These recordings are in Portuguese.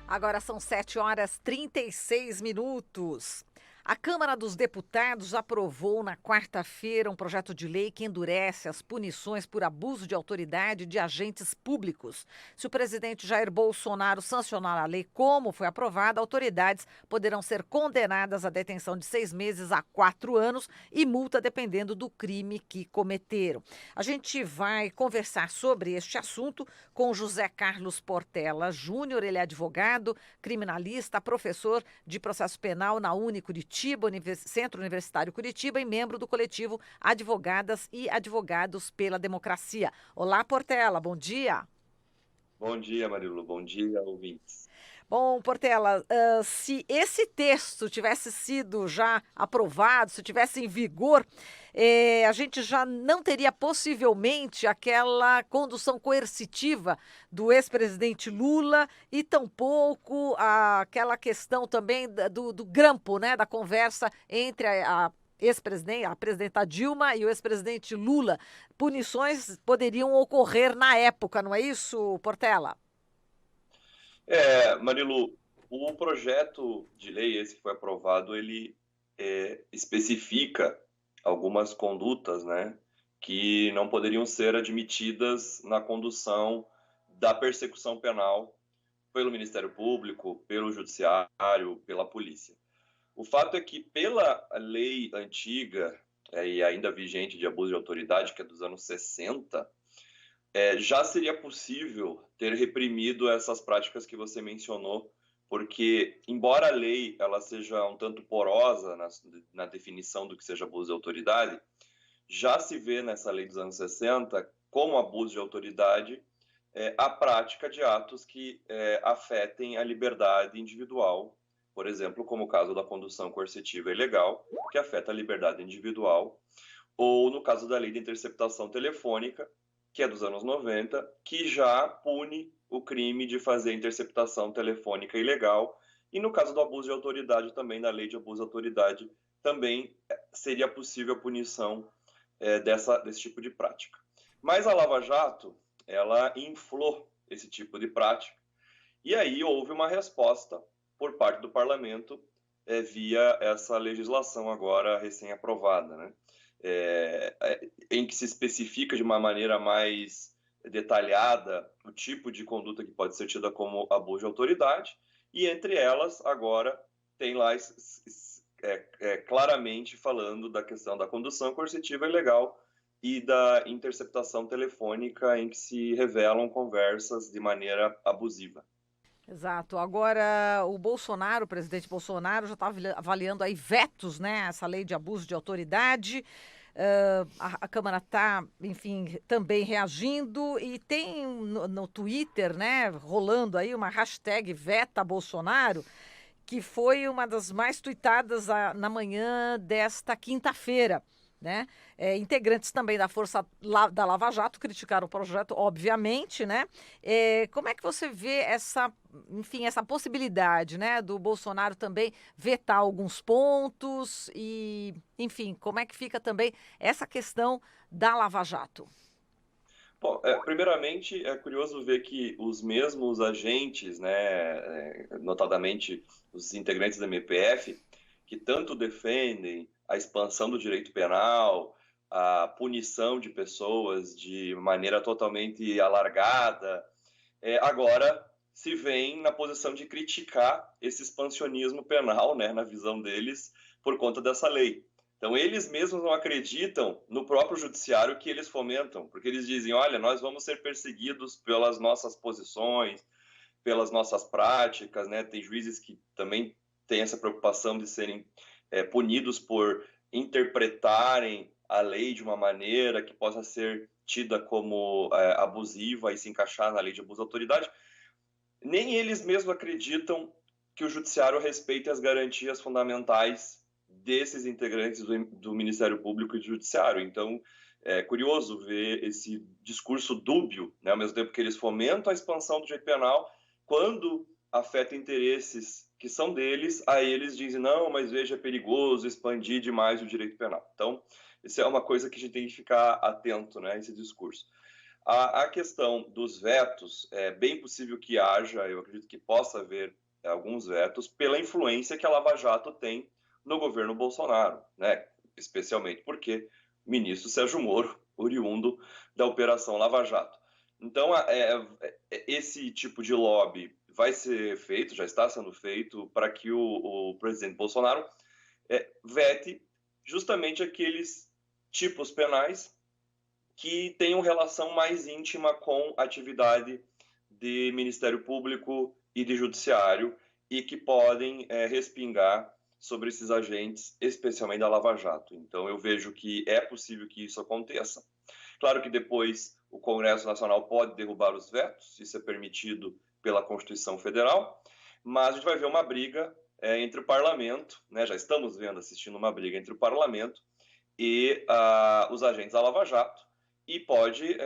Agora são 7h36. A Câmara dos Deputados aprovou na quarta-feira um projeto de lei que endurece as punições por abuso de autoridade de agentes públicos. Se o presidente Jair Bolsonaro sancionar a lei como foi aprovada, autoridades poderão ser condenadas à detenção de 6 meses a 4 anos e multa dependendo do crime que cometeram. A gente vai conversar sobre este assunto com José Carlos Portela Júnior. Ele é advogado, criminalista, professor de processo penal na Curitiba, Centro Universitário Curitiba, e membro do coletivo Advogadas e Advogados pela Democracia. Olá, Portela, bom dia. Bom dia, Marilu. Bom dia, ouvintes. Bom, Portela, se esse texto tivesse sido já aprovado, se tivesse em vigor, a gente já não teria possivelmente aquela condução coercitiva do ex-presidente Lula e tampouco aquela questão também do grampo, né, da conversa entre a ex-presidente, a presidenta Dilma e o ex-presidente Lula. Punições poderiam ocorrer na época, não é isso, Portela? Marilu, o projeto de lei, esse que foi aprovado, ele especifica algumas condutas, né, que não poderiam ser admitidas na condução da persecução penal pelo Ministério Público, pelo Judiciário, pela Polícia. O fato é que, pela lei antiga e ainda vigente de abuso de autoridade, que é dos anos 60, já seria possível ter reprimido essas práticas que você mencionou, porque, embora a lei ela seja um tanto porosa na definição do que seja abuso de autoridade, já se vê nessa lei dos anos 60 como abuso de autoridade a prática de atos que afetem a liberdade individual, por exemplo, como o caso da condução coercitiva ilegal, que afeta a liberdade individual, ou no caso da lei de interceptação telefônica, que é dos anos 90, que já pune o crime de fazer interceptação telefônica ilegal, e no caso do abuso de autoridade, também na lei de abuso de autoridade, também seria possível a punição desse tipo de prática. Mas a Lava Jato, ela inflou esse tipo de prática, e aí houve uma resposta por parte do parlamento via essa legislação agora recém-aprovada, né? Em que se especifica de uma maneira mais detalhada o tipo de conduta que pode ser tida como abuso de autoridade, e entre elas agora tem lá claramente falando da questão da condução coercitiva ilegal e da interceptação telefônica em que se revelam conversas de maneira abusiva. Exato. Agora, o presidente Bolsonaro, já está avaliando aí vetos, né? Essa lei de abuso de autoridade. A Câmara está, enfim, também reagindo e tem no Twitter, né, rolando aí uma hashtag Veta Bolsonaro, que foi uma das mais tuitadas na manhã desta quinta-feira. Né? Integrantes também da da Lava Jato criticaram o projeto, obviamente, né? Como é que você vê enfim, essa possibilidade, né, do Bolsonaro também vetar alguns pontos e, enfim, como é que fica também essa questão da Lava Jato? Bom, primeiramente é curioso ver que os mesmos agentes, né, notadamente os integrantes da MPF, que tanto defendem a expansão do direito penal, a punição de pessoas de maneira totalmente alargada, agora se veem na posição de criticar esse expansionismo penal, né, na visão deles, por conta dessa lei. Então, eles mesmos não acreditam no próprio judiciário que eles fomentam, porque eles dizem, olha, nós vamos ser perseguidos pelas nossas posições, pelas nossas práticas, né? Tem juízes que também têm essa preocupação de serem punidos por interpretarem a lei de uma maneira que possa ser tida como abusiva e se encaixar na lei de abuso de autoridade. Nem eles mesmos acreditam que o judiciário respeite as garantias fundamentais desses integrantes do Ministério Público e do Judiciário. Então, é curioso ver esse discurso dúbio, né? Ao mesmo tempo que eles fomentam a expansão do direito penal, quando afeta interesses que são deles, aí eles dizem, não, mas veja, é perigoso expandir demais o direito penal. Então, isso é uma coisa que a gente tem que ficar atento, né, esse discurso. A questão dos vetos, é bem possível que haja, eu acredito que possa haver alguns vetos, pela influência que a Lava Jato tem no governo Bolsonaro, né? Especialmente porque o ministro Sérgio Moro, oriundo da Operação Lava Jato. Então, esse tipo de lobby vai ser feito, já está sendo feito, para que o presidente Bolsonaro vete justamente aqueles tipos penais que tenham relação mais íntima com a atividade de Ministério Público e de Judiciário e que podem respingar sobre esses agentes, especialmente da Lava Jato. Então, eu vejo que é possível que isso aconteça. Claro que depois o Congresso Nacional pode derrubar os vetos, isso é permitido pela Constituição Federal, mas a gente vai ver uma briga entre o parlamento, né, já estamos assistindo uma briga entre o parlamento e os agentes da Lava Jato, e pode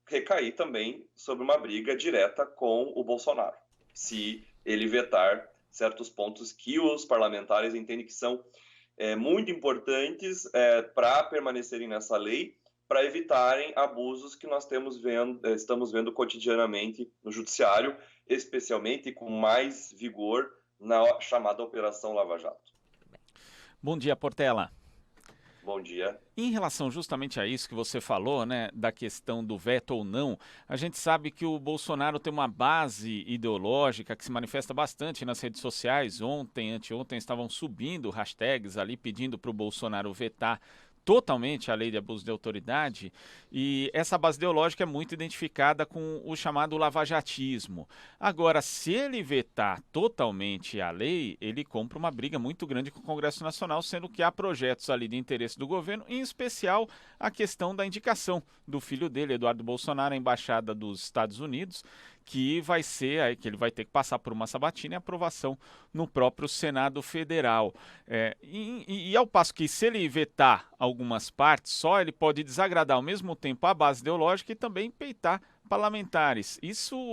recair também sobre uma briga direta com o Bolsonaro, se ele vetar certos pontos que os parlamentares entendem que são muito importantes para permanecerem nessa lei, para evitarem abusos que nós estamos vendo cotidianamente no judiciário, especialmente com mais vigor na chamada Operação Lava Jato. Bom dia, Portela. Bom dia. Em relação justamente a isso que você falou, né, da questão do veto ou não, a gente sabe que o Bolsonaro tem uma base ideológica que se manifesta bastante nas redes sociais. Ontem, anteontem, estavam subindo hashtags ali pedindo para o Bolsonaro vetar totalmente a lei de abuso de autoridade, e essa base ideológica é muito identificada com o chamado lavajatismo. Agora, se ele vetar totalmente a lei, ele compra uma briga muito grande com o Congresso Nacional, sendo que há projetos ali de interesse do governo, em especial a questão da indicação do filho dele, Eduardo Bolsonaro, à Embaixada dos Estados Unidos, que que ele vai ter que passar por uma sabatina e aprovação no próprio Senado Federal. E ao passo que, se ele vetar algumas partes só, ele pode desagradar ao mesmo tempo a base ideológica e também peitar parlamentares.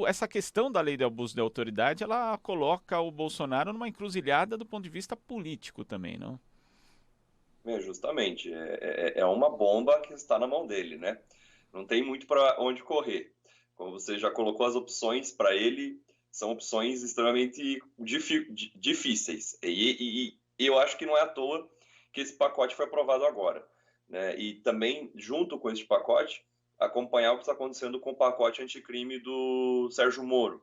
Essa questão da lei de abuso de autoridade, ela coloca o Bolsonaro numa encruzilhada do ponto de vista político também, não? Justamente, é uma bomba que está na mão dele, né? Não tem muito para onde correr. Como você já colocou, as opções para ele são opções extremamente difíceis. E eu acho que não é à toa que esse pacote foi aprovado agora, né? E também, junto com esse pacote, acompanhar o que está acontecendo com o pacote anticrime do Sérgio Moro,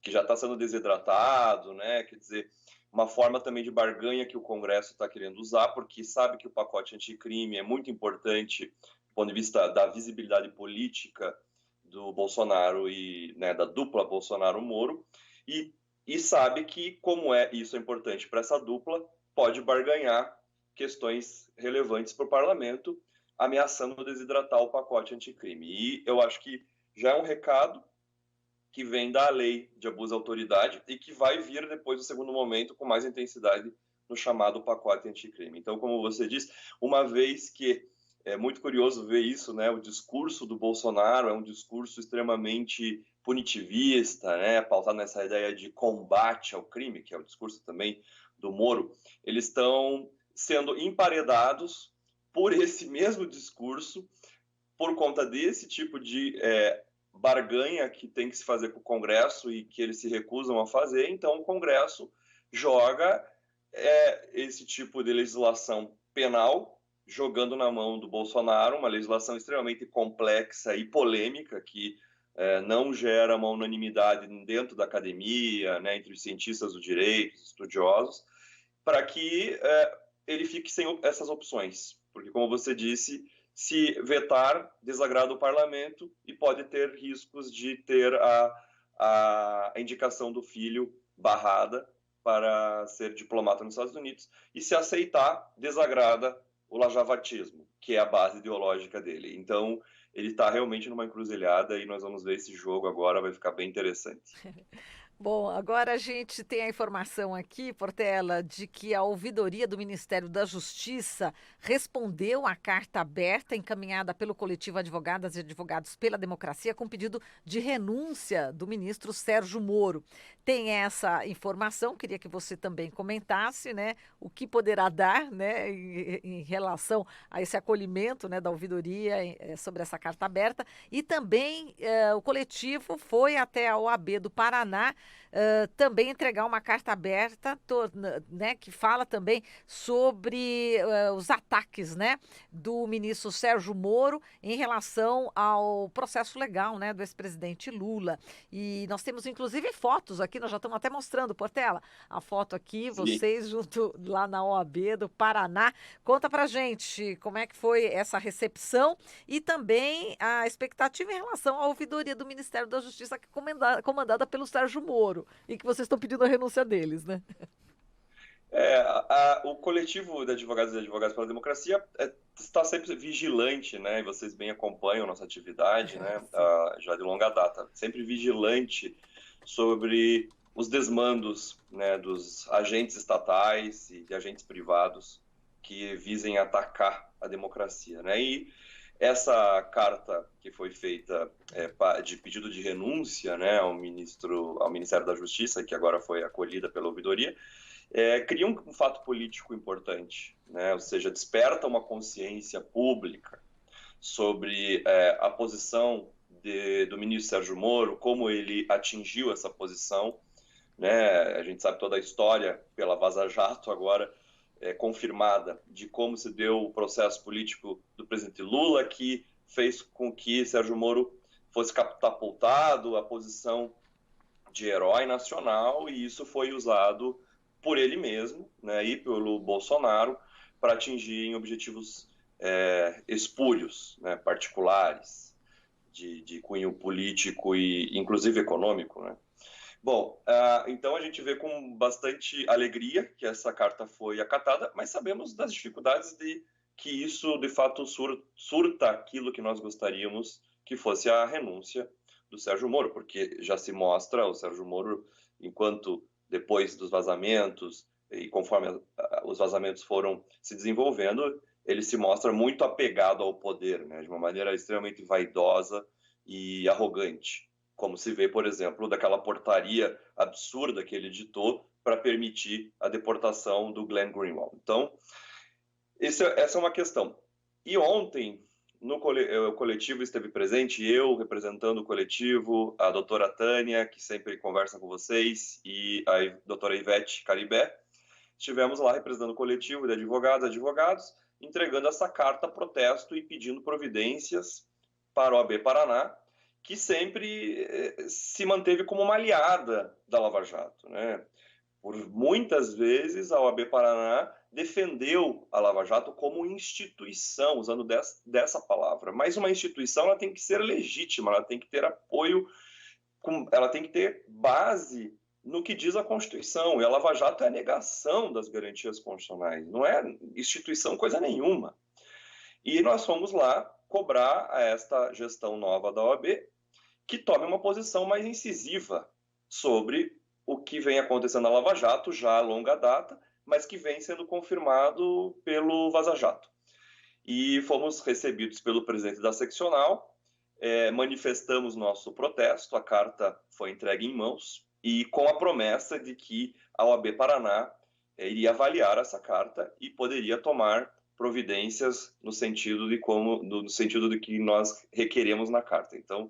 que já está sendo desidratado, né? Quer dizer, uma forma também de barganha que o Congresso está querendo usar, porque sabe que o pacote anticrime é muito importante do ponto de vista da visibilidade política do Bolsonaro e, né, da dupla Bolsonaro-Moro, e sabe que, como isso é importante para essa dupla, pode barganhar questões relevantes para o parlamento, ameaçando desidratar o pacote anticrime. E eu acho que já é um recado que vem da lei de abuso de autoridade e que vai vir depois, no segundo momento, com mais intensidade no chamado pacote anticrime. Então, como você disse, uma vez que é muito curioso ver isso, né? O discurso do Bolsonaro é um discurso extremamente punitivista, né? Pautado nessa ideia de combate ao crime, que é o discurso também do Moro. Eles estão sendo emparedados por esse mesmo discurso, por conta desse tipo de barganha que tem que se fazer com o Congresso e que eles se recusam a fazer. Então, o Congresso joga esse tipo de legislação penal, jogando na mão do Bolsonaro, uma legislação extremamente complexa e polêmica, que não gera uma unanimidade dentro da academia, né, entre os cientistas do direito, os estudiosos, para que ele fique sem essas opções. Porque, como você disse, se vetar, desagrada o parlamento e pode ter riscos de ter a indicação do filho barrada para ser diplomata nos Estados Unidos, e se aceitar, desagrada o lajavatismo, que é a base ideológica dele. Então, ele está realmente numa encruzilhada e nós vamos ver esse jogo agora, vai ficar bem interessante. Bom, agora a gente tem a informação aqui, Portela, de que a ouvidoria do Ministério da Justiça respondeu à carta aberta encaminhada pelo coletivo Advogadas e Advogados pela Democracia com pedido de renúncia do ministro Sérgio Moro. Tem essa informação, queria que você também comentasse, né, o que poderá dar, né, em relação a esse acolhimento, né, da ouvidoria sobre essa carta aberta. E também o coletivo foi até a OAB do Paraná também entregar uma carta aberta, né, que fala também sobre os ataques, né, do ministro Sérgio Moro em relação ao processo legal, né, do ex-presidente Lula. E nós temos inclusive fotos aqui, nós já estamos até mostrando, Portela, a foto aqui, Sim. vocês junto lá na OAB do Paraná. Conta pra gente como é que foi essa recepção e também a expectativa em relação à ouvidoria do Ministério da Justiça, que é comandada pelo Sérgio Moro, e que vocês estão pedindo a renúncia deles, né? O coletivo de advogados e advogadas pela democracia está sempre vigilante, né? E vocês bem acompanham nossa atividade, né? Já de longa data, sempre vigilante sobre os desmandos, né, dos agentes estatais e de agentes privados que visem atacar a democracia, né? E essa carta que foi feita de pedido de renúncia, né, ao Ministério da Justiça, que agora foi acolhida pela ouvidoria, cria um fato político importante, né? Ou seja, desperta uma consciência pública sobre a posição do ministro Sérgio Moro, como ele atingiu essa posição, né? A gente sabe toda a história pela Vaza Jato agora confirmada de como se deu o processo político do presidente Lula, que fez com que Sérgio Moro fosse catapultado à posição de herói nacional, e isso foi usado por ele mesmo, né, e pelo Bolsonaro para atingir objetivos espúrios, né, particulares, de cunho político e inclusive econômico, né? Bom, então a gente vê com bastante alegria que essa carta foi acatada, mas sabemos das dificuldades de que isso, de fato, surta aquilo que nós gostaríamos que fosse a renúncia do Sérgio Moro, porque já se mostra o Sérgio Moro, enquanto depois dos vazamentos e conforme os vazamentos foram se desenvolvendo, ele se mostra muito apegado ao poder, né, de uma maneira extremamente vaidosa e arrogante, como se vê, por exemplo, daquela portaria absurda que ele editou para permitir a deportação do Glenn Greenwald. Então, essa é uma questão. E ontem, o coletivo esteve presente, eu representando o coletivo, a doutora Tânia, que sempre conversa com vocês, e a doutora Ivete Caribé. Estivemos lá representando o coletivo de advogados, entregando essa carta protesto e pedindo providências para o OAB Paraná, que sempre se manteve como uma aliada da Lava Jato, né? Por muitas vezes a OAB Paraná defendeu a Lava Jato como instituição, usando dessa palavra. Mas uma instituição, ela tem que ser legítima, ela tem que ter apoio, ela tem que ter base no que diz a Constituição. E a Lava Jato é a negação das garantias constitucionais, não é instituição coisa nenhuma. E nós fomos lá cobrar a esta gestão nova da OAB que tome uma posição mais incisiva sobre o que vem acontecendo na Lava Jato já a longa data, mas que vem sendo confirmado pelo Vaza Jato. E fomos recebidos pelo presidente da seccional, manifestamos nosso protesto, a carta foi entregue em mãos, e com a promessa de que a OAB Paraná iria avaliar essa carta e poderia tomar providências no sentido de que nós requeremos na carta. Então,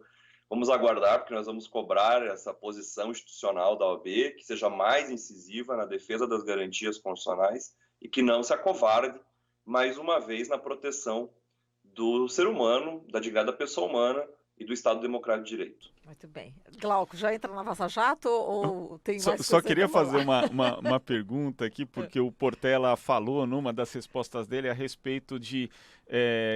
vamos aguardar, porque nós vamos cobrar essa posição institucional da OAB, que seja mais incisiva na defesa das garantias constitucionais e que não se acovarde, mais uma vez, na proteção do ser humano, da dignidade da pessoa humana e do Estado Democrático de Direito. Muito bem. Glauco, já entra na Vaza Jato ou tem mais Só queria fazer uma pergunta aqui, porque o Portela falou numa das respostas dele a respeito de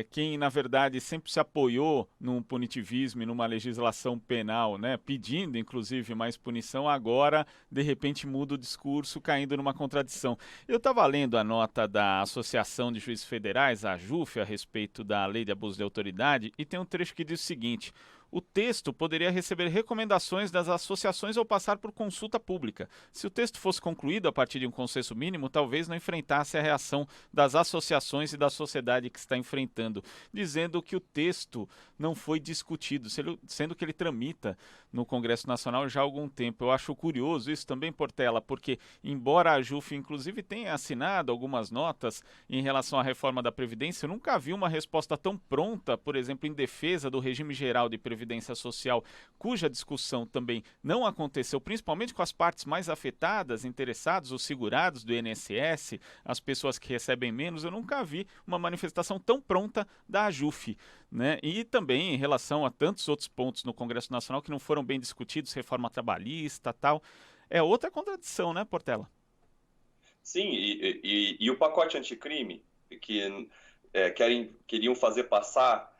quem, na verdade, sempre se apoiou num punitivismo e numa legislação penal, né, pedindo, inclusive, mais punição, agora, de repente, muda o discurso, caindo numa contradição. Eu estava lendo a nota da Associação de Juízes Federais, a AJUF, a respeito da Lei de Abuso de Autoridade, e tem um trecho que diz o seguinte: o texto poderia receber recomendações das associações ou passar por consulta pública. Se o texto fosse concluído a partir de um consenso mínimo, talvez não enfrentasse a reação das associações e da sociedade que está enfrentando, dizendo que o texto não foi discutido, sendo que ele tramita no Congresso Nacional já há algum tempo. Eu acho curioso isso também, Portela, porque embora a AJUF, inclusive, tenha assinado algumas notas em relação à reforma da Previdência, eu nunca vi uma resposta tão pronta, por exemplo, em defesa do regime geral de Previdência Social, cuja discussão também não aconteceu, principalmente com as partes mais afetadas, interessados, os segurados do INSS, as pessoas que recebem menos. Eu nunca vi uma manifestação tão pronta da AJUF, né? E também em relação a tantos outros pontos no Congresso Nacional que não foram bem discutidos, reforma trabalhista, tal. É outra contradição, né, Portela? Sim, e o pacote anticrime que queriam fazer passar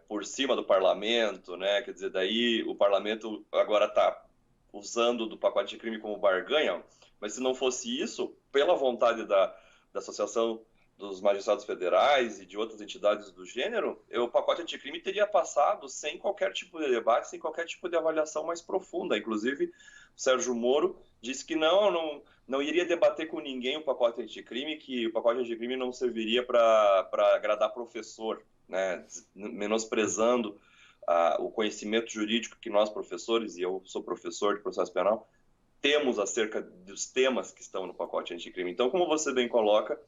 por cima do parlamento, né? Quer dizer, daí o parlamento agora está usando do pacote anticrime como barganha, mas se não fosse isso, pela vontade da Associação dos Magistrados Federais e de outras entidades do gênero, o pacote anticrime teria passado sem qualquer tipo de debate, sem qualquer tipo de avaliação mais profunda. Inclusive, o Sérgio Moro disse que não iria debater com ninguém o pacote anticrime, que o pacote anticrime não serviria para agradar professor, né? Menosprezando o conhecimento jurídico que nós, professores, e eu sou professor de processo penal, temos acerca dos temas que estão no pacote anticrime. Então, como você bem coloca,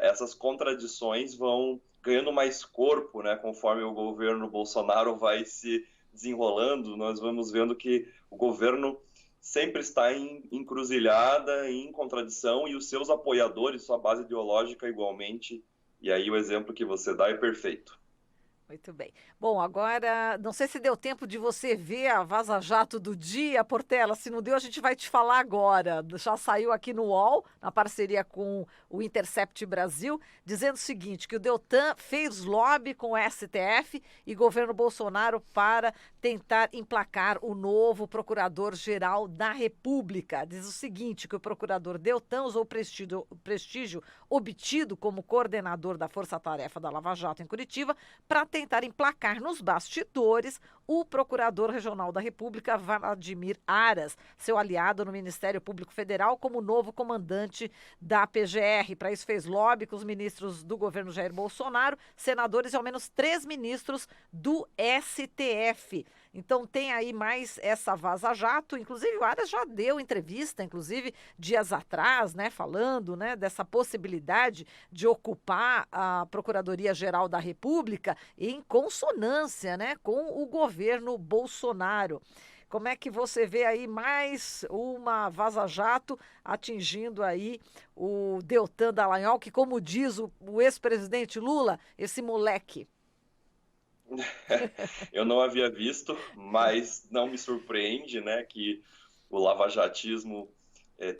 essas contradições vão ganhando mais corpo, né, conforme o governo Bolsonaro vai se desenrolando. Nós vamos vendo que o governo sempre está em encruzilhada, em contradição, e os seus apoiadores, sua base ideológica igualmente. E aí o exemplo que você dá é perfeito. Muito bem. Bom, agora, não sei se deu tempo de você ver a Vaza Jato do dia, Portela. Se não deu, a gente vai te falar agora. Já saiu aqui no UOL, na parceria com o Intercept Brasil, dizendo o seguinte, que o Deltan fez lobby com o STF e governo Bolsonaro para tentar emplacar o novo Procurador-Geral da República. Diz o seguinte, que o procurador Deltan usou o prestígio obtido como coordenador da Força Tarefa da Lava Jato em Curitiba para tentar emplacar nos bastidores o Procurador Regional da República, Vladimir Aras, seu aliado no Ministério Público Federal, como novo comandante da PGR. Para isso fez lobby com os ministros do governo Jair Bolsonaro, senadores e ao menos 3 ministros do STF. Então tem aí mais essa vaza-jato. Inclusive o Aras já deu entrevista, inclusive dias atrás, né, falando, né, dessa possibilidade de ocupar a Procuradoria-Geral da República em consonância, né, com o governo Bolsonaro. Como é que você vê aí mais uma vaza-jato atingindo aí o Deltan Dallagnol, que, como diz o ex-presidente Lula, esse moleque? Eu não havia visto, mas não me surpreende, né, que o lavajatismo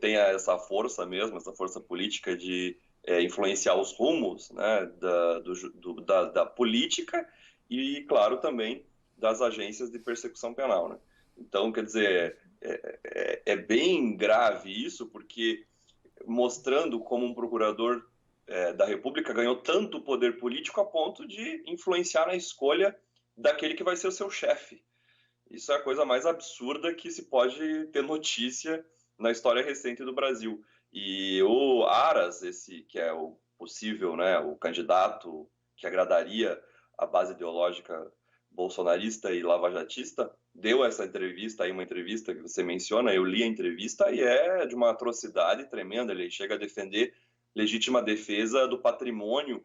tenha essa força mesmo, essa força política de influenciar os rumos, né, da política e, claro, também das agências de persecução penal, né? Então, quer dizer, é bem grave isso, porque mostrando como um procurador da República ganhou tanto poder político a ponto de influenciar na escolha daquele que vai ser o seu chefe. Isso é a coisa mais absurda que se pode ter notícia na história recente do Brasil. E o Aras, esse que é o possível, né, o candidato que agradaria a base ideológica bolsonarista e lavajatista, deu essa entrevista aí, uma entrevista que você menciona, eu li a entrevista e é de uma atrocidade tremenda. Ele chega a defender legítima defesa do patrimônio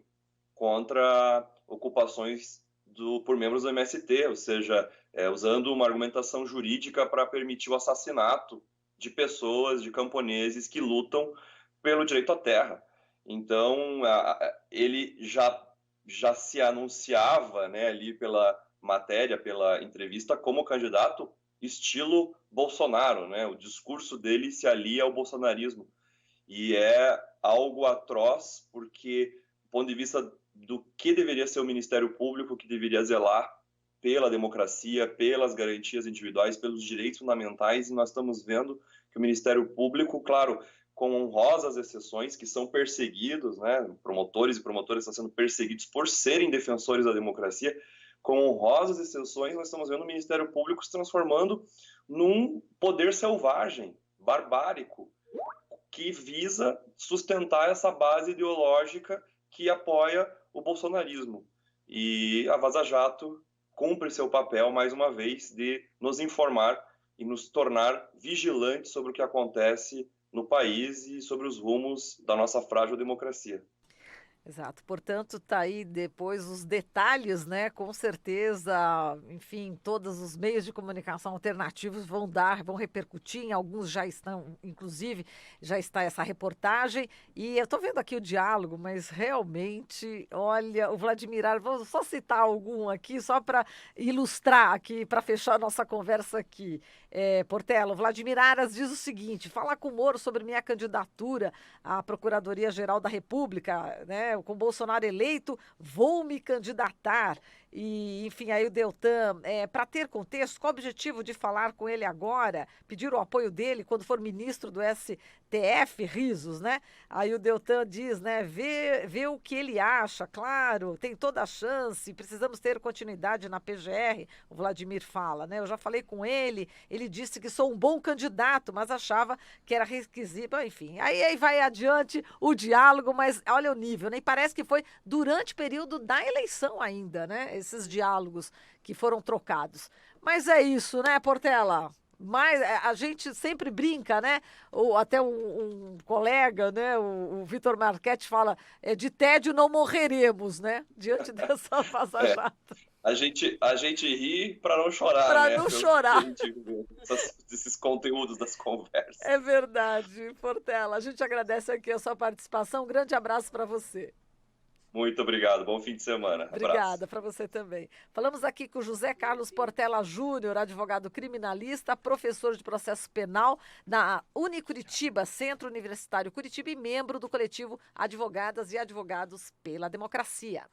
contra ocupações por membros do MST, ou seja, usando uma argumentação jurídica para permitir o assassinato de pessoas, de camponeses que lutam pelo direito à terra. Então, ele já se anunciava, né, ali pela matéria, pela entrevista, como candidato estilo Bolsonaro, né? O discurso dele se alia ao bolsonarismo. E é algo atroz, porque, do ponto de vista do que deveria ser o Ministério Público, que deveria zelar pela democracia, pelas garantias individuais, pelos direitos fundamentais, e nós estamos vendo que o Ministério Público, claro, com honrosas exceções, que são perseguidos, né, promotores e promotoras estão sendo perseguidos por serem defensores da democracia, com honrosas exceções, nós estamos vendo o Ministério Público se transformando num poder selvagem, barbárico, que visa sustentar essa base ideológica que apoia o bolsonarismo. E a Vaza Jato cumpre seu papel, mais uma vez, de nos informar e nos tornar vigilantes sobre o que acontece no país e sobre os rumos da nossa frágil democracia. Exato, portanto, tá aí depois os detalhes, né? Com certeza, enfim, todos os meios de comunicação alternativos vão repercutir, em alguns já estão, inclusive, já está essa reportagem, e eu tô vendo aqui o diálogo, mas realmente, olha, o Vladimir Aras, vou só citar algum aqui, só para ilustrar aqui, para fechar a nossa conversa aqui. Portela, o Vladimir Aras diz o seguinte: falar com o Moro sobre minha candidatura à Procuradoria-Geral da República, né? Com Bolsonaro eleito, vou me candidatar. E, enfim, aí o Deltan, para ter contexto, qual o objetivo de falar com ele agora? Pedir o apoio dele quando for ministro do STF? Risos, né? Aí o Deltan diz, né? Vê o que ele acha, claro, tem toda a chance, precisamos ter continuidade na PGR, o Vladimir fala, né? Eu já falei com ele disse que sou um bom candidato, mas achava que era requisito, enfim. Aí vai adiante o diálogo, mas olha o nível, né? E parece que foi durante o período da eleição ainda, né? Esses diálogos que foram trocados. Mas é isso, né, Portela? Mas a gente sempre brinca, né? Ou até um colega, né? O Vitor Marchetti fala: de tédio não morreremos, né? Diante dessa Vaza Jato. A gente ri para não chorar, pra né? Não chorar. Esses conteúdos das conversas. É verdade, Portela. A gente agradece aqui a sua participação. Um grande abraço para você. Muito obrigado. Bom fim de semana. Obrigada para você também. Falamos aqui com José Carlos Portela Júnior, advogado criminalista, professor de processo penal na Unicuritiba, Centro Universitário Curitiba, e membro do coletivo Advogadas e Advogados pela Democracia.